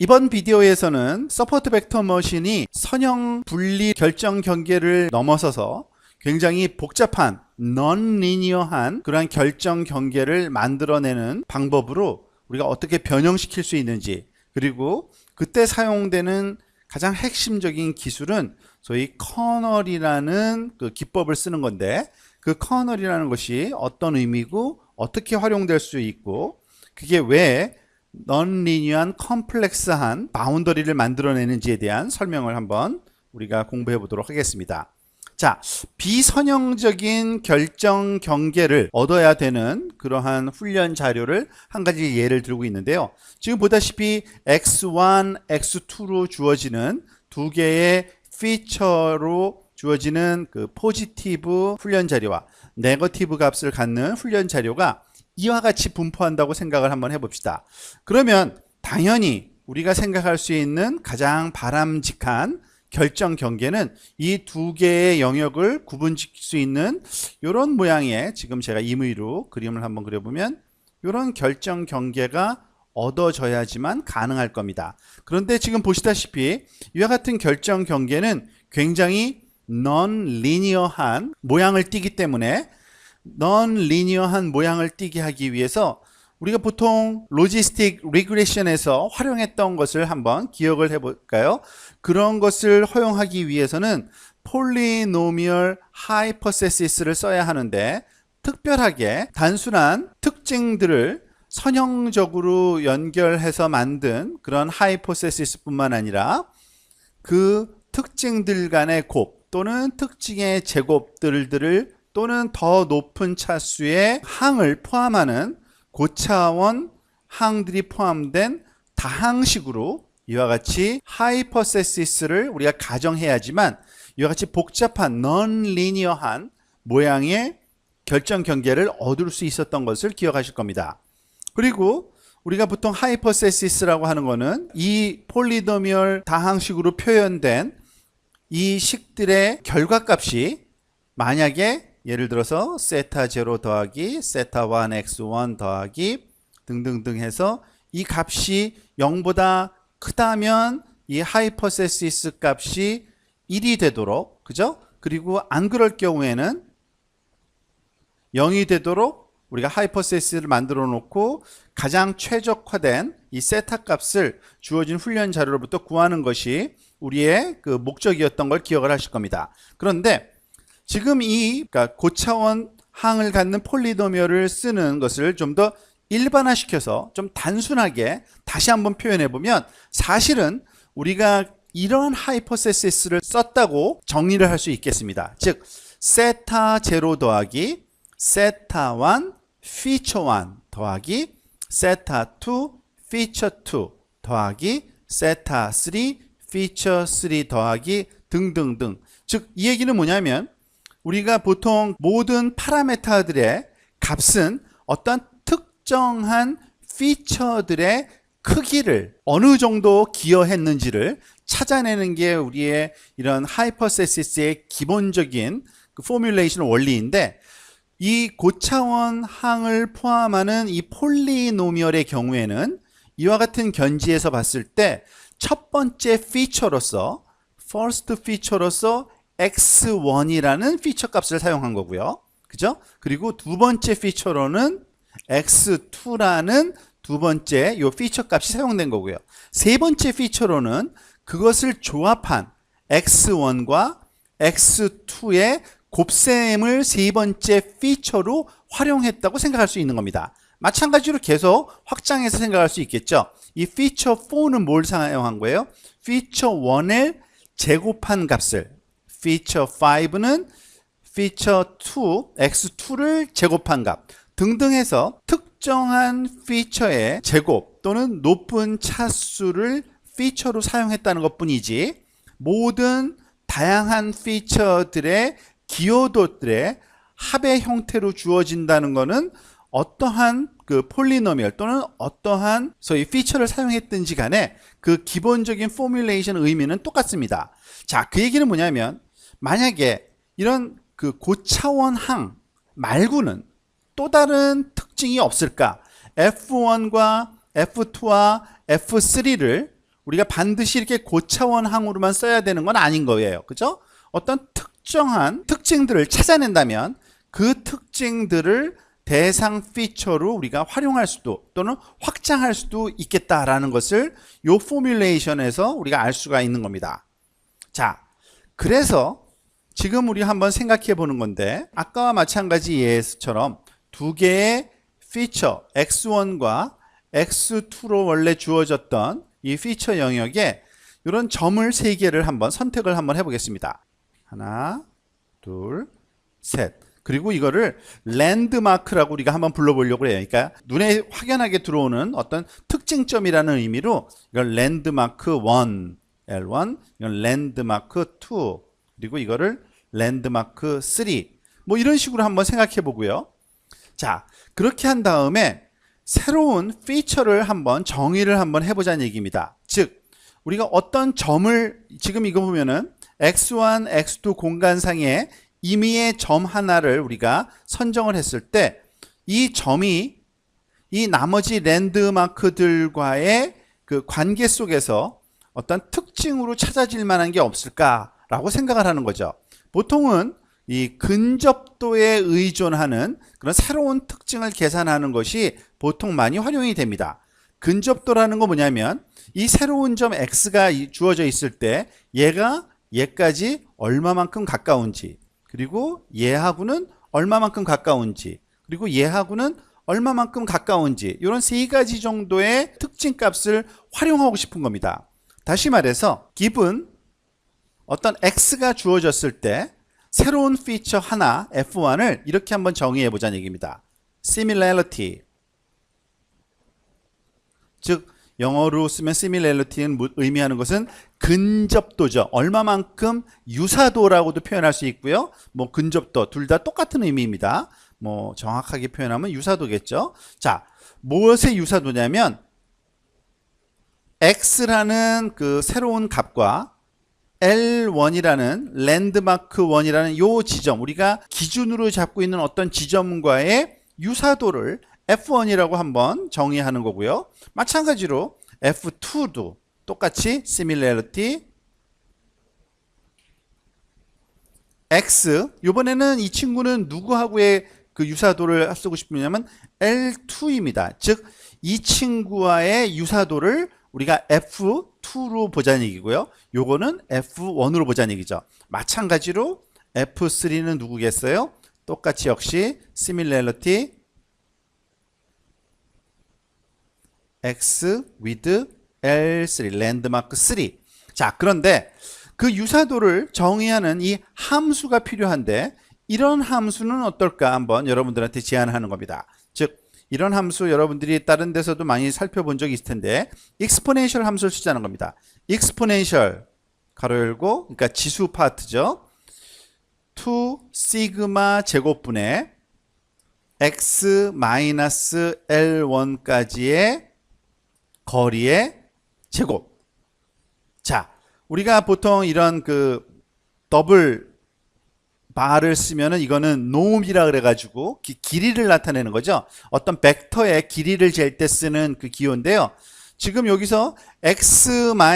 이번 비디오에서는 서포트 벡터 머신이 선형 분리 결정 경계를 넘어서서 굉장히 복잡한 non-linear한 그러한 결정 경계를 만들어내는 방법으로 우리가 어떻게 변형시킬 수 있는지, 그리고 그때 사용되는 가장 핵심적인 기술은 소위 커널이라는 그 기법을 쓰는 건데, 그 커널이라는 것이 어떤 의미고 어떻게 활용될 수 있고, 그게 왜 non-linear한 컴플렉스한 바운더리를 만들어내는지에 대한 설명을 한번 우리가 공부해 보도록 하겠습니다. 자, 비선형적인 결정 경계를 얻어야 되는 그러한 훈련 자료를 한 가지 예를 들고 있는데요. 지금 보다시피 x1, x2로 주어지는 두 개의 피처로 주어지는 그 포지티브 훈련 자료와 네거티브 값을 갖는 훈련 자료가 이와 같이 분포한다고 생각을 한번 해봅시다. 그러면 당연히 우리가 생각할 수 있는 가장 바람직한 결정 경계는 이 두 개의 영역을 구분시킬 수 있는 이런 모양의, 지금 제가 임의로 그림을 한번 그려보면 이런 결정 경계가 얻어져야지만 가능할 겁니다. 그런데 지금 보시다시피 이와 같은 결정 경계는 굉장히 non-linear한 모양을 띠기 때문에, non-linear한 모양을 띠게 하기 위해서 우리가 보통 로지스틱 리그레션에서 활용했던 것을 한번 기억을 해볼까요? 그런 것을 허용하기 위해서는 폴리노미얼 하이퍼세시스를 써야 하는데, 특별하게 단순한 특징들을 선형적으로 연결해서 만든 그런 하이퍼세시스 뿐만 아니라 그 특징들 간의 곱 또는 특징의 제곱들을 또는 더 높은 차수의 항을 포함하는 고차원 항들이 포함된 다항식으로 이와 같이 하이퍼세시스를 우리가 가정해야지만 이와 같이 복잡한 non-linear한 모양의 결정 경계를 얻을 수 있었던 것을 기억하실 겁니다. 그리고 우리가 보통 하이퍼세시스라고 하는 것은 이 폴리노미얼 다항식으로 표현된 이 식들의 결과값이 만약에 예를 들어서 세타 0 더하기 세타 1 x1 더하기 등등등 해서 이 값이 0보다 크다면 이 하이퍼세시스 값이 1이 되도록, 그죠? 그리고 안 그럴 경우에는 0이 되도록 우리가 하이퍼세시스를 만들어 놓고 가장 최적화된 이 세타 값을 주어진 훈련 자료로부터 구하는 것이 우리의 그 목적이었던 걸 기억을 하실 겁니다. 그런데 지금 이 그러니까 고차원 항을 갖는 폴리노미얼을 쓰는 것을 좀 더 일반화시켜서 좀 단순하게 다시 한번 표현해 보면, 사실은 우리가 이런 하이퍼세시스를 썼다고 정리를 할 수 있겠습니다. 즉 세타 0 더하기 세타 1 피처 1 더하기 세타 2 피처 2 더하기 세타 3 피처 3 더하기 등등등. 즉 이 얘기는 뭐냐면, 우리가 보통 모든 파라메타들의 값은 어떤 특정한 피처들의 크기를 어느 정도 기여했는지를 찾아내는 게 우리의 이런 하이퍼세시스의 기본적인 그 포뮬레이션 원리인데, 이 고차원 항을 포함하는 이 폴리노미얼의 경우에는 이와 같은 견지에서 봤을 때 첫 번째 피처로서, first 피처로서 x1이라는 피처 값을 사용한 거고요. 그죠? 그리고 두 번째 피처로는 x2라는 두 번째 요 피처 값이 사용된 거고요. 세 번째 피처로는 그것을 조합한 x1과 x2의 곱셈을 세 번째 피처로 활용했다고 생각할 수 있는 겁니다. 마찬가지로 계속 확장해서 생각할 수 있겠죠. 이 피처 4는 뭘 사용한 거예요? 피처 1을 제곱한 값을, 피처 5는 피처 2, x2를 제곱한 값 등등 해서 특정한 피처의 제곱 또는 높은 차수를 피처로 사용했다는 것 뿐이지, 모든 다양한 피처들의 기여도들의 합의 형태로 주어진다는 것은 어떠한 그 폴리노미얼 또는 어떠한 소위 피처를 사용했든지 간에 그 기본적인 포뮬레이션 의미는 똑같습니다. 자, 그 얘기는 뭐냐면, 만약에 이런 그 고차원 항 말고는 또 다른 특징이 없을까? F1과 F2와 F3를 우리가 반드시 이렇게 고차원 항으로만 써야 되는 건 아닌 거예요. 그죠? 어떤 특정한 특징들을 찾아낸다면 그 특징들을 대상 피처로 우리가 활용할 수도 또는 확장할 수도 있겠다라는 것을 요 포뮬레이션에서 우리가 알 수가 있는 겁니다. 자, 그래서 지금 우리 한번 생각해 보는 건데 아까와 마찬가지 예처럼 두 개의 피처 x1과 x2로 원래 주어졌던 이 피처 영역에 이런 점을 세 개를 한번 선택을 한번 해보겠습니다. 하나, 둘, 셋. 그리고 이거를 랜드마크라고 우리가 한번 불러보려고 해요. 그러니까 눈에 확연하게 들어오는 어떤 특징점이라는 의미로 이걸 랜드마크 1, L1, 이건 랜드마크 2, 그리고 이거를 랜드마크 3. 뭐 이런 식으로 한번 생각해 보고요. 자, 그렇게 한 다음에 새로운 피처를 한번 정의를 한번 해보자는 얘기입니다. 즉, 우리가 어떤 점을 지금 이거 보면은 x1, x2 공간상에 임의의 점 하나를 우리가 선정을 했을 때 이 점이 이 나머지 랜드마크들과의 그 관계 속에서 어떤 특징으로 찾아질 만한 게 없을까라고 생각을 하는 거죠. 보통은 이 근접도에 의존하는 그런 새로운 특징을 계산하는 것이 보통 많이 활용이 됩니다. 근접도라는 건 뭐냐면 이 새로운 점 x가 주어져 있을 때 얘가 얘까지 얼마만큼 가까운지, 그리고 얘하고는 얼마만큼 가까운지, 그리고 얘하고는 얼마만큼 가까운지, 이런 세 가지 정도의 특징 값을 활용하고 싶은 겁니다. 다시 말해서 given 어떤 x가 주어졌을 때 새로운 피처 하나 f1을 이렇게 한번 정의해 보자는 얘기입니다. similarity. 즉 영어로 쓰면 similarity는 의미하는 것은 근접도죠. 얼마만큼 유사도라고도 표현할 수 있고요. 뭐 근접도 둘 다 똑같은 의미입니다. 뭐 정확하게 표현하면 유사도겠죠. 자, 무엇의 유사도냐면 x라는 그 새로운 값과 L1이라는 랜드마크 1이라는 요 지점, 우리가 기준으로 잡고 있는 어떤 지점과의 유사도를 F1이라고 한번 정의하는 거고요. 마찬가지로 F2도 똑같이 similarity X, 이번에는 이 친구는 누구하고의 그 유사도를 쓰고 싶으냐면 L2입니다. 즉 이 친구와의 유사도를 우리가 F2로 보자는 얘기고요. 요거는 F1으로 보자는 얘기죠. 마찬가지로 F3는 누구겠어요? 똑같이 역시 similarity X with L3, 랜드마크 3. 자, 그런데 그 유사도를 정의하는 이 함수가 필요한데 이런 함수는 어떨까 한번 여러분들한테 제안하는 겁니다. 즉 이런 함수 여러분들이 다른 데서도 많이 살펴본 적이 있을 텐데 exponential 함수를 쓰자는 겁니다. exponential 가로 열고, 그러니까 지수 파트죠. 2 시그마 제곱분의 x 마이너스 L1까지의 거리의 제곱. 자, 우리가 보통 이런 그 더블 바를 쓰면은 이거는 놈이라 그래가지고 길이를 나타내는 거죠. 어떤 벡터의 길이를 잴 때 쓰는 그 기호인데요. 지금 여기서 x-l의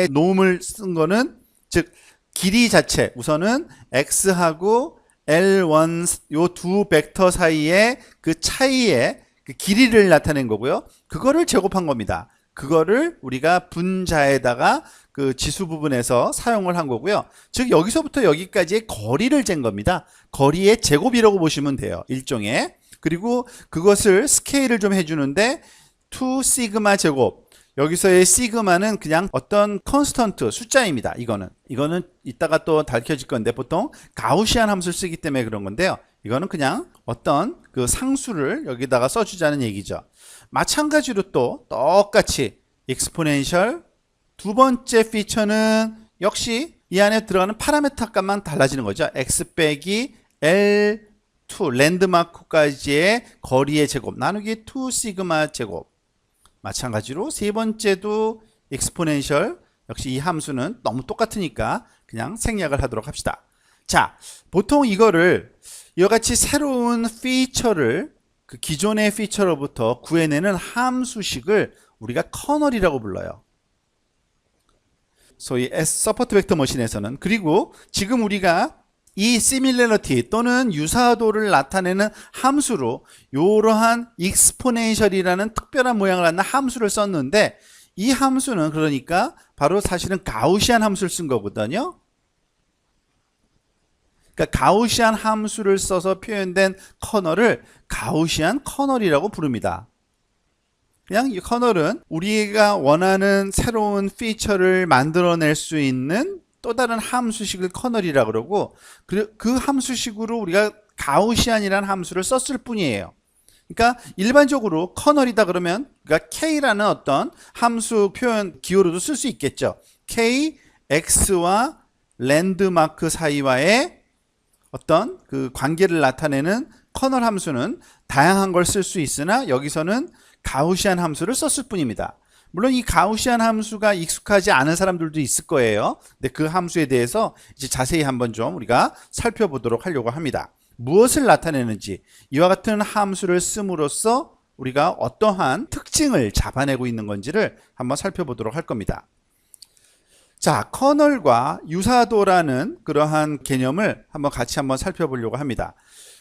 놈을 쓴 거는 즉 길이 자체, 우선은 x하고 L1 요 두 벡터 사이의 그 차이의 그 길이를 나타낸 거고요. 그거를 제곱한 겁니다. 그거를 우리가 분자에다가 그 지수 부분에서 사용을 한 거고요. 즉 여기서부터 여기까지의 거리를 잰 겁니다. 거리의 제곱이라고 보시면 돼요. 일종의. 그리고 그것을 스케일을 좀 해주는데 2 시그마 제곱, 여기서의 시그마는 그냥 어떤 컨스턴트 숫자입니다. 이거는 이따가 또 밝혀질 건데 보통 가우시안 함수를 쓰기 때문에 그런 건데요. 이거는 그냥 어떤 그 상수를 여기다가 써주자는 얘기죠. 마찬가지로 또 똑같이 exponential 두 번째 피처는 역시 이 안에 들어가는 파라미터 값만 달라지는 거죠. x 빼기 L2 랜드마크까지의 거리의 제곱 나누기 2 시그마 제곱. 마찬가지로 세 번째도 exponential, 역시 이 함수는 너무 똑같으니까 그냥 생략을 하도록 합시다. 자, 보통 이거를 이와 같이 새로운 피처를 그 기존의 피처로부터 구해내는 함수식을 우리가 커널이라고 불러요. 소위 서포트 벡터 머신에서는. 그리고 지금 우리가 이 similarity 또는 유사도를 나타내는 함수로 이러한 exponential이라는 특별한 모양을 갖는 함수를 썼는데, 이 함수는 그러니까 바로 사실은 가우시안 함수를 쓴 거거든요. 그러니까 가우시안 함수를 써서 표현된 커널을 가우시안 커널이라고 부릅니다. 그냥 이 커널은 우리가 원하는 새로운 피처를 만들어낼 수 있는 또 다른 함수식을 커널이라고 그러고, 그 함수식으로 우리가 가우시안이라는 함수를 썼을 뿐이에요. 그러니까 일반적으로 커널이다 그러면 그러니까 K라는 어떤 함수 표현 기호로도 쓸 수 있겠죠. K, X와 랜드마크 사이와의 어떤 그 관계를 나타내는 커널 함수는 다양한 걸 쓸 수 있으나 여기서는 가우시안 함수를 썼을 뿐입니다. 물론 이 가우시안 함수가 익숙하지 않은 사람들도 있을 거예요. 근데 그 함수에 대해서 이제 자세히 한번 좀 우리가 살펴보도록 하려고 합니다. 무엇을 나타내는지, 이와 같은 함수를 씀으로써 우리가 어떠한 특징을 잡아내고 있는 건지를 한번 살펴보도록 할 겁니다. 자, 커널과 유사도라는 그러한 개념을 같이 한번 살펴보려고 합니다.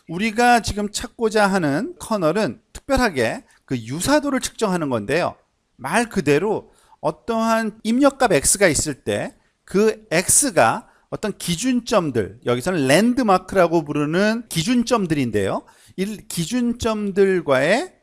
우리가 지금 찾고자 하는 커널은 특별하게 그 유사도를 측정하는 건데요. 말 그대로 어떠한 입력값 x가 있을 때 그 x가 어떤 기준점들, 여기서는 랜드마크라고 부르는 기준점들인데요. 이 기준점들과의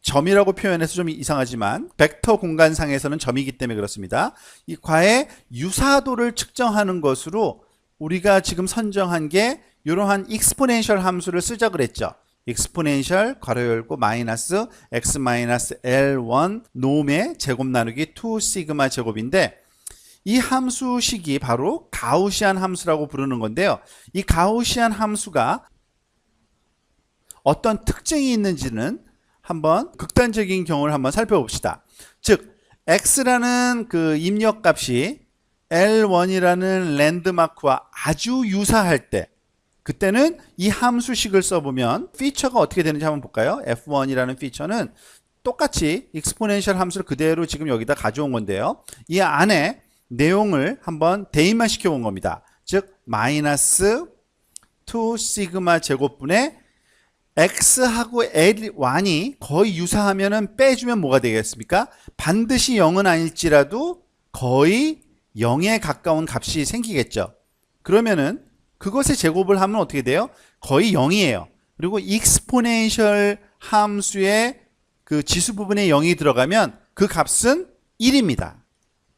점이라고 표현해서 좀 이상하지만 벡터 공간상에서는 점이기 때문에 그렇습니다. 이 과의 유사도를 측정하는 것으로 우리가 지금 선정한 게 이러한 익스포넨셜 함수를 쓰자 그랬죠. 익스포넨셜 괄호 열고 마이너스 x 마이너스 L1 놈의 제곱 나누기 2 시그마 제곱인데, 이 함수식이 바로 가우시안 함수라고 부르는 건데요. 이 가우시안 함수가 어떤 특징이 있는지는 한번 극단적인 경우를 한번 살펴봅시다. 즉 x라는 그 입력값이 L1이라는 랜드마크와 아주 유사할 때, 그때는 이 함수식을 써보면 피처가 어떻게 되는지 한번 볼까요? F1이라는 피처는 똑같이 익스포넨셜 함수를 그대로 지금 여기다 가져온 건데요. 이 안에 내용을 한번 대입만 시켜본 겁니다. 즉 마이너스 2 시그마 제곱분의 x하고 L1이 거의 유사하면은 빼주면 뭐가 되겠습니까? 반드시 0은 아닐지라도 거의 0에 가까운 값이 생기겠죠. 그러면은 그것의 제곱을 하면 어떻게 돼요? 거의 0이에요. 그리고 익스포넨셜 함수의 그 지수 부분에 0이 들어가면 그 값은 1입니다.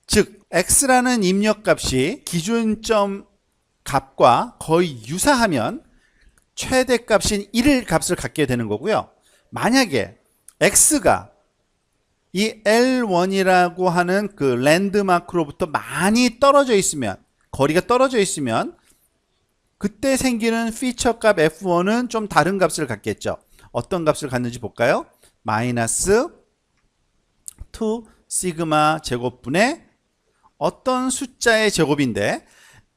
즉 x라는 입력값이 기준점 값과 거의 유사하면 최대값인 1을 값을 갖게 되는 거고요. 만약에 x가 이 L1이라고 하는 그 랜드마크로부터 많이 떨어져 있으면, 거리가 떨어져 있으면 그때 생기는 피처 값 F1은 좀 다른 값을 갖겠죠. 어떤 값을 갖는지 볼까요? 마이너스 2 시그마 제곱분의 어떤 숫자의 제곱인데,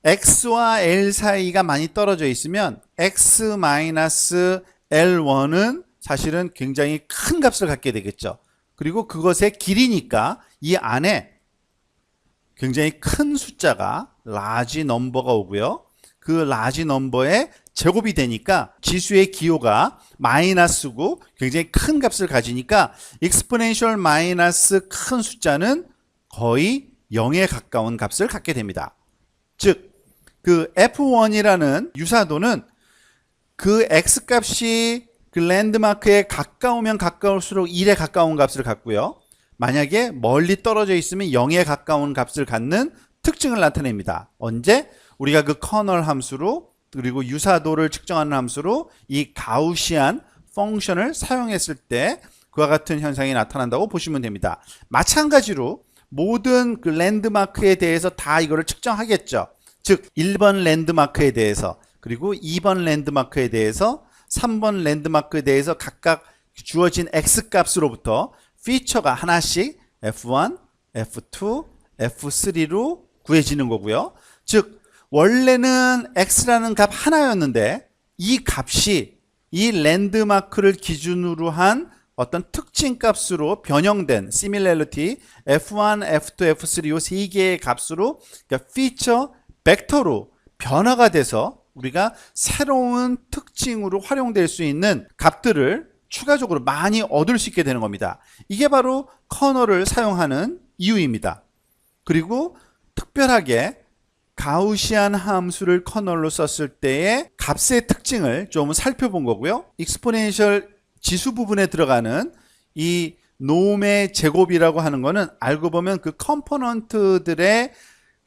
x와 L 사이가 많이 떨어져 있으면 x 마이너스 L1은 사실은 굉장히 큰 값을 갖게 되겠죠. 그리고 그것의 길이니까 이 안에 굉장히 큰 숫자가 large 넘버가 오고요. 그 large 넘버의 제곱이 되니까 지수의 기호가 마이너스고 굉장히 큰 값을 가지니까 익스포넨셜 마이너스 큰 숫자는 거의 0에 가까운 값을 갖게 됩니다. 즉 그 F1이라는 유사도는 그 x값이 그 랜드마크에 가까우면 가까울수록 1에 가까운 값을 갖고요. 만약에 멀리 떨어져 있으면 0에 가까운 값을 갖는 특징을 나타냅니다. 언제? 우리가 그 커널 함수로, 그리고 유사도를 측정하는 함수로 이 가우시안 펑션을 사용했을 때 그와 같은 현상이 나타난다고 보시면 됩니다. 마찬가지로 모든 그 랜드마크에 대해서 다 이거를 측정하겠죠. 즉 1번 랜드마크에 대해서, 그리고 2번 랜드마크에 대해서, 3번 랜드마크에 대해서 각각 주어진 x값으로부터 피처가 하나씩 F1, F2, F3로 구해지는 거고요. 즉 원래는 x라는 값 하나였는데 이 값이 이 랜드마크를 기준으로 한 어떤 특징 값으로 변형된 similarity F1, F2, F3 이 세 개의 값으로 그러니까 피처 벡터로 변화가 돼서 우리가 새로운 특징으로 활용될 수 있는 값들을 추가적으로 많이 얻을 수 있게 되는 겁니다. 이게 바로 커널을 사용하는 이유입니다. 그리고 특별하게 가우시안 함수를 커널로 썼을 때의 값의 특징을 좀 살펴본 거고요. 익스포넨셜 지수 부분에 들어가는 이 놈의 제곱이라고 하는 거는 알고 보면 그 컴포넌트들의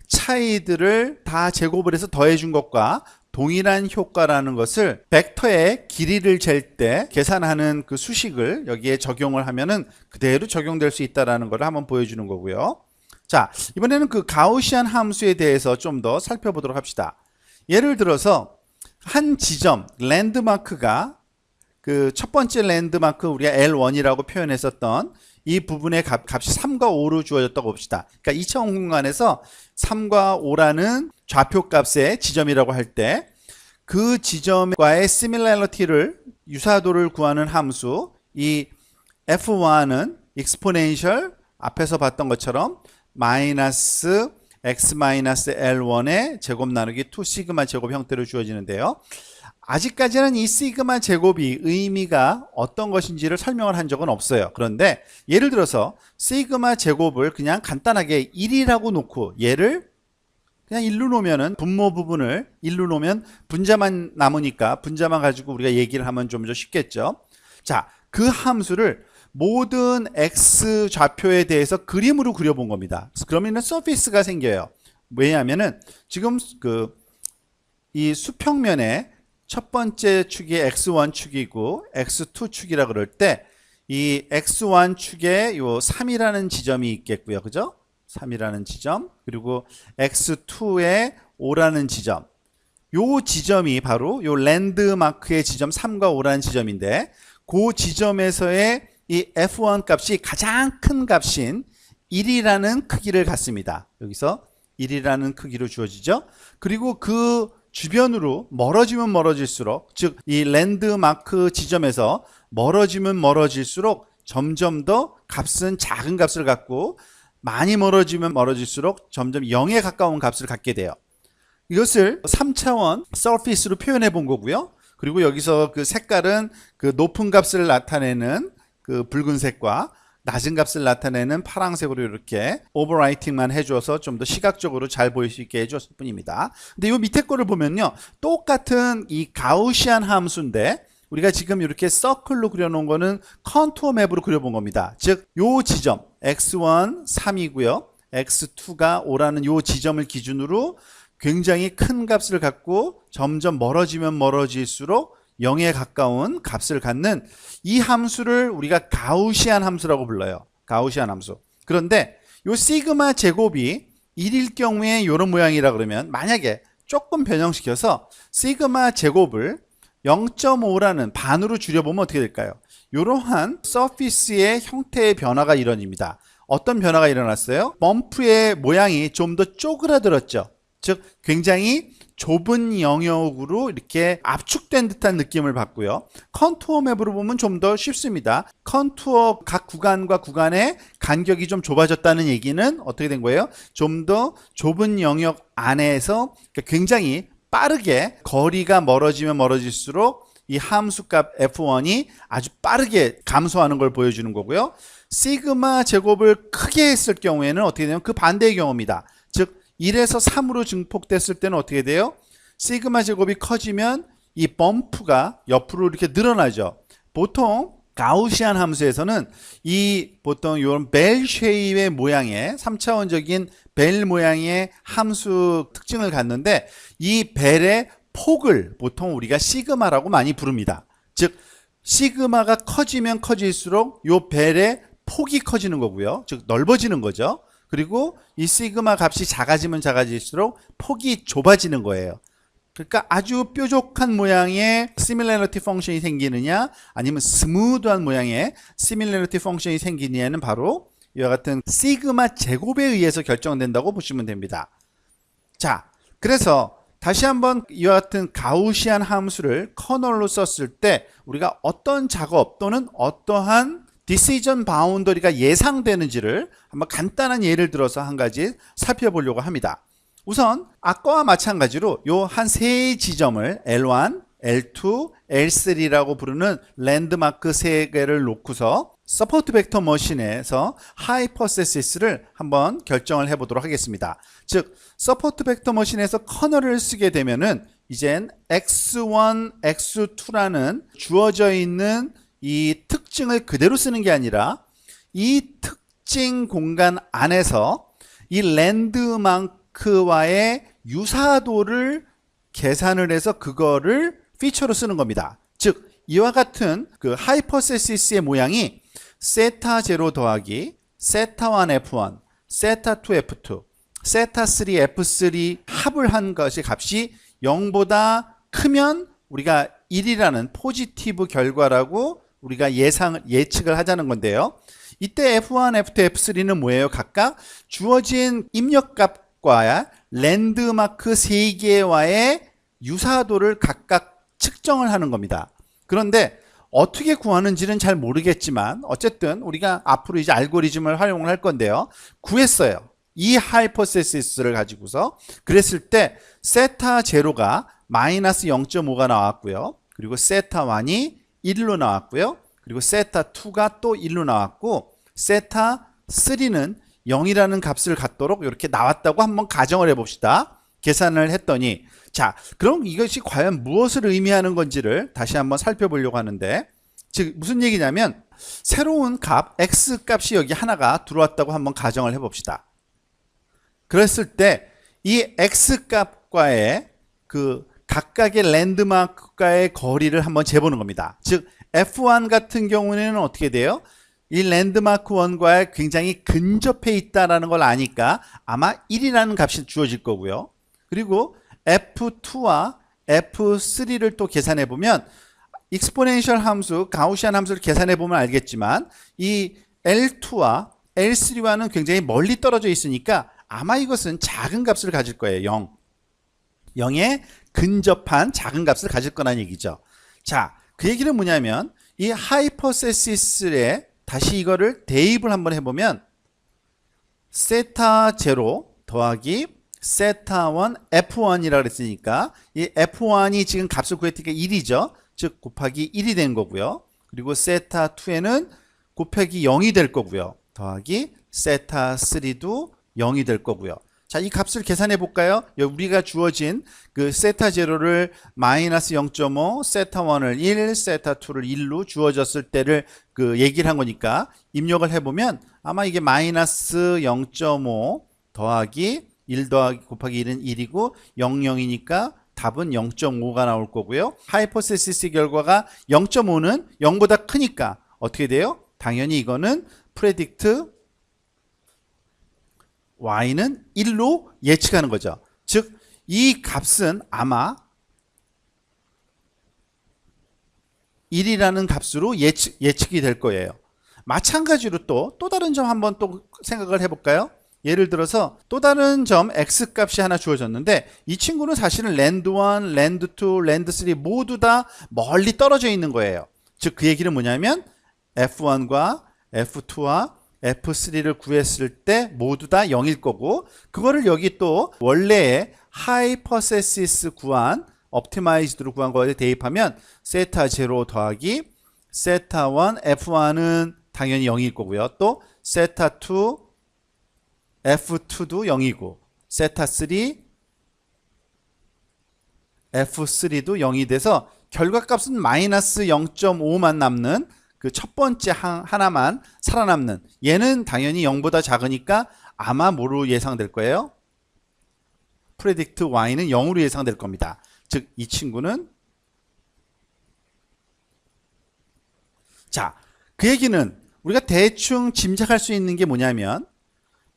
차이들을 다 제곱을 해서 더해 준 것과 동일한 효과라는 것을 벡터의 길이를 잴 때 계산하는 그 수식을 여기에 적용을 하면은 그대로 적용될 수 있다라는 걸 한번 보여주는 거고요. 자, 이번에는 그 가우시안 함수에 대해서 좀 더 살펴보도록 합시다. 예를 들어서 한 지점 랜드마크가 그 첫 번째 랜드마크 우리가 L1이라고 표현했었던 이 부분의 값이 3과 5로 주어졌다고 봅시다. 그러니까 2차원 공간에서 3과 5라는 좌표 값의 지점이라고 할 때 그 지점과의 similarity를 유사도를 구하는 함수 이 F1은 exponential 앞에서 봤던 것처럼 마이너스 x 마이너스 L1의 제곱 나누기 2 시그마 제곱 형태로 주어지는데요. 아직까지는 이 시그마 제곱이 의미가 어떤 것인지를 설명을 한 적은 없어요. 그런데 예를 들어서 시그마 제곱을 그냥 간단하게 1이라고 놓고 얘를 그냥 1로 놓으면은 분모 부분을 1로 놓으면 분자만 남으니까 분자만 가지고 우리가 얘기를 하면 좀 더 쉽겠죠. 자, 그 함수를 모든 x 좌표에 대해서 그림으로 그려본 겁니다. 그러면 서피스가 생겨요. 왜냐하면은 지금 이 수평면에 첫 번째 축이 x1 축이고 x2 축이라 그럴 때 이 x1 축에 요 3이라는 지점이 있겠고요. 그죠? 3이라는 지점, 그리고 x2에 5라는 지점. 요 지점이 바로 요 랜드마크의 지점 3과 5라는 지점인데 그 지점에서의 이 f1 값이 가장 큰 값인 1이라는 크기를 갖습니다. 여기서 1이라는 크기로 주어지죠. 그리고 그 주변으로 멀어지면 멀어질수록 즉 이 랜드마크 지점에서 멀어지면 멀어질수록 점점 더 값은 작은 값을 갖고 많이 멀어지면 멀어질수록 점점 0에 가까운 값을 갖게 돼요. 이것을 3차원 서피스로 표현해 본 거고요. 그리고 여기서 그 색깔은 그 높은 값을 나타내는 그 붉은색과 낮은 값을 나타내는 파란색으로 이렇게 오버라이팅만 해줘서 좀 더 시각적으로 잘 보일 수 있게 해줬을 뿐입니다. 근데 이 밑에 거를 보면요, 똑같은 이 가우시안 함수인데 우리가 지금 이렇게 서클로 그려놓은 거는 컨투어 맵으로 그려본 겁니다. 즉 요 지점 x1 3이고요 x2가 5라는 요 지점을 기준으로 굉장히 큰 값을 갖고 점점 멀어지면 멀어질수록 0에 가까운 값을 갖는 이 함수를 우리가 가우시안 함수라고 불러요. 가우시안 함수. 그런데 요 시그마 제곱이 1일 경우에 이런 모양이라 그러면 만약에 조금 변형시켜서 시그마 제곱을 0.5라는 반으로 줄여보면 어떻게 될까요? 이러한 서피스의 형태의 변화가 일어납니다. 어떤 변화가 일어났어요? 범프의 모양이 좀 더 쪼그라들었죠. 즉 굉장히 좁은 영역으로 이렇게 압축된 듯한 느낌을 받고요. 컨투어 맵으로 보면 좀 더 쉽습니다. 컨투어 각 구간과 구간의 간격이 좀 좁아졌다는 얘기는 어떻게 된 거예요? 좀 더 좁은 영역 안에서 굉장히 빠르게 거리가 멀어지면 멀어질수록 이 함수값 F1이 아주 빠르게 감소하는 걸 보여주는 거고요. 시그마 제곱을 크게 했을 경우에는 어떻게 되냐면 그 반대의 경우입니다. 즉 1에서 3으로 증폭됐을 때는 어떻게 돼요? 시그마 제곱이 커지면 이 범프가 옆으로 이렇게 늘어나죠. 보통 가우시안 함수에서는 이 보통 이런 벨 쉐입의 모양의 3차원적인 벨 모양의 함수 특징을 갖는데 이 벨의 폭을 보통 우리가 시그마라고 많이 부릅니다. 즉 시그마가 커지면 커질수록 이 벨의 폭이 커지는 거고요. 즉 넓어지는 거죠. 그리고 이 시그마 값이 작아지면 작아질수록 폭이 좁아지는 거예요. 그러니까 아주 뾰족한 모양의 similarity 펑션이 생기느냐 아니면 스무드한 모양의 similarity 펑션이 생기느냐는 바로 이와 같은 시그마 제곱에 의해서 결정된다고 보시면 됩니다. 자, 그래서 다시 한번 이와 같은 가우시안 함수를 커널로 썼을 때 우리가 어떤 작업 또는 어떠한 디시전 바운더리가 예상되는지를 한번 간단한 예를 들어서 한 가지 살펴보려고 합니다. 우선 아까와 마찬가지로 요 한 세 지점을 L1, L2, L3라고 부르는 랜드마크 세 개를 놓고서 서포트 벡터 머신에서 하이퍼세시스를 한번 결정을 해 보도록 하겠습니다. 즉 서포트 벡터 머신에서 커널을 쓰게 되면은 이젠 x1, x2라는 주어져 있는 이 특징을 그대로 쓰는 게 아니라 이 특징 공간 안에서 이 랜드마크와의 유사도를 계산을 해서 그거를 피처로 쓰는 겁니다. 즉 이와 같은 그 하이퍼세시스의 모양이 세타 0 더하기 세타 1 F1, 세타 2 F2, 세타 3 F3 합을 한 것의 값이 0보다 크면 우리가 1이라는 포지티브 결과라고 우리가 예측을 하자는 건데요. 이때 F1, F2, F3는 뭐예요? 각각 주어진 입력값과 랜드마크 3개와의 유사도를 각각 측정을 하는 겁니다. 그런데 어떻게 구하는지는 잘 모르겠지만 어쨌든 우리가 앞으로 이제 알고리즘을 활용을 할 건데요. 구했어요. 이 하이퍼세시스를 가지고서 그랬을 때 세타 0가 마이너스 0.5가 나왔고요. 그리고 세타 1이 1로 나왔고요. 그리고 세타 2가 또 1로 나왔고 세타 3는 0이라는 값을 갖도록 이렇게 나왔다고 한번 가정을 해봅시다. 계산을 했더니 자, 그럼 이것이 과연 무엇을 의미하는 건지를 다시 한번 살펴보려고 하는데 즉 무슨 얘기냐면 새로운 값 x 값이 여기 하나가 들어왔다고 한번 가정을 해봅시다. 그랬을 때 이 x 값과의 그 각각의 랜드마크과의 거리를 한번 재보는 겁니다. 즉 F1 같은 경우에는 어떻게 돼요? 이 랜드마크 1과에 굉장히 근접해 있다는 걸 아니까 아마 1이라는 값이 주어질 거고요. 그리고 F2와 F3를 또 계산해 보면 익스포넨셜 함수, 가우시안 함수를 계산해 보면 알겠지만 이 L2와 L3와는 굉장히 멀리 떨어져 있으니까 아마 이것은 작은 값을 가질 거예요. 0. 0에 근접한 작은 값을 가질 거라는 얘기죠. 자, 그 얘기는 뭐냐면 이 하이퍼세시스에 다시 이거를 대입을 한번 해보면 세타 0 더하기 세타 1 F1이라고 그랬으니까 이 F1이 지금 값을 구했으니까 1이죠. 즉 곱하기 1이 된 거고요. 그리고 세타 2에는 곱하기 0이 될 거고요. 더하기 세타 3도 0이 될 거고요. 자, 이 값을 계산해 볼까요? 우리가 주어진 그 세타 0를 마이너스 0.5, 세타 1을 1, 세타 2를 1로 주어졌을 때를 그 얘기를 한 거니까 입력을 해보면 아마 이게 마이너스 0.5 더하기 1 더하기 곱하기 1은 1이고 00이니까 답은 0.5가 나올 거고요. 하이퍼세시스 결과가 0.5는 0보다 크니까 어떻게 돼요? 당연히 이거는 프레딕트 y는 1로 예측하는 거죠. 즉 이 값은 아마 1이라는 값으로 예측이 될 거예요. 마찬가지로 또 다른 점 한번 또 생각을 해볼까요? 예를 들어서 또 다른 점 x 값이 하나 주어졌는데 이 친구는 사실은 랜드 1, 랜드 2, 랜드 3 모두 다 멀리 떨어져 있는 거예요. 즉 그 얘기는 뭐냐면 F1과 F2와 F3를 구했을 때 모두 다 0일 거고 그거를 여기 또 원래의 하이퍼세시스 구한 옵티마이즈드로 구한 거에 대입하면 세타 0 더하기 세타 1 F1은 당연히 0일 거고요. 또 세타 2 F2도 0이고 세타 3 F3도 0이 돼서 결과값은 마이너스 0.5만 남는 그 첫 번째 하나만 살아남는 얘는 당연히 0보다 작으니까 아마 뭐로 예상될 거예요? 프레딕트 y는 0으로 예상될 겁니다. 즉 이 친구는 자, 그 얘기는 우리가 대충 짐작할 수 있는 게 뭐냐면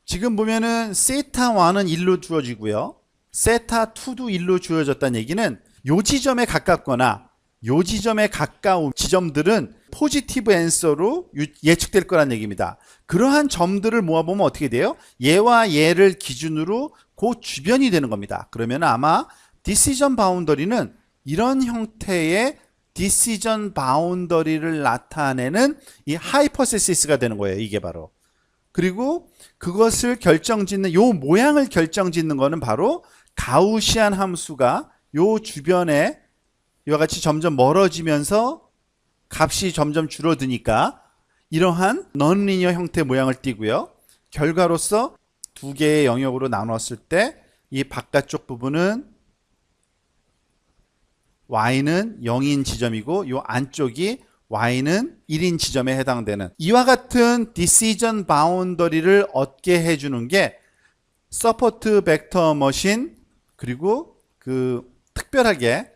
지금 보면은 세타 1은 1로 주어지고요. 세타 2도 1로 주어졌다는 얘기는 요 지점에 가깝거나 요 지점에 가까운 지점들은 포지티브 앤서로 예측될 거란 얘기입니다. 그러한 점들을 모아보면 어떻게 돼요? 얘와 얘를 기준으로 그 주변이 되는 겁니다. 그러면 아마 디시전 바운더리는 이런 형태의 디시전 바운더리를 나타내는 이 하이퍼세시스가 되는 거예요. 이게 바로. 그리고 그것을 결정짓는 요 모양을 결정짓는 거는 바로 가우시안 함수가 요 주변에 이와 같이 점점 멀어지면서 값이 점점 줄어드니까 이러한 넌리니어 형태 모양을 띠고요. 결과로서 두 개의 영역으로 나눴을 때 이 바깥쪽 부분은 y는 0인 지점이고 요 안쪽이 y는 1인 지점에 해당되는 이와 같은 디시전 바운더리를 얻게 해주는 게 서포트 벡터 머신 그리고 그 특별하게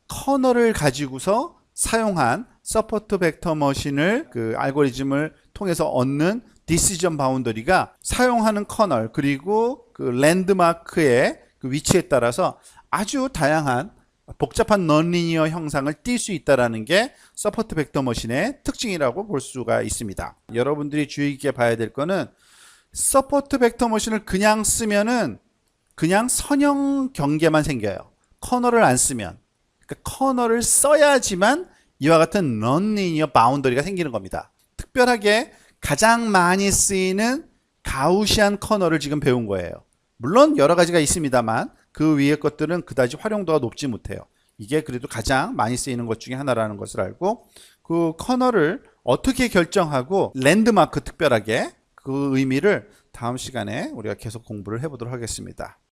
커널을 가지고서 사용한 서포트 벡터 머신을 그 알고리즘을 통해서 얻는 디시전 바운더리가 사용하는 커널 그리고 그 랜드마크의 그 위치에 따라서 아주 다양한 복잡한 넌리니어 형상을 띌 수 있다는 게 서포트 벡터 머신의 특징이라고 볼 수가 있습니다. 여러분들이 주의 깊게 봐야 될 거는 서포트 벡터 머신을 그냥 쓰면은 그냥 선형 경계만 생겨요. 커널을 안 쓰면. 그러니까 커널을 써야지만 이와 같은 넌리니어 바운더리가 생기는 겁니다. 특별하게 가장 많이 쓰이는 가우시안 커널을 지금 배운 거예요. 물론 여러 가지가 있습니다만 그 위의 것들은 그다지 활용도가 높지 못해요. 이게 그래도 가장 많이 쓰이는 것 중에 하나라는 것을 알고 그 커널을 어떻게 결정하고 랜드마크 특별하게 그 의미를 다음 시간에 우리가 계속 공부를 해보도록 하겠습니다.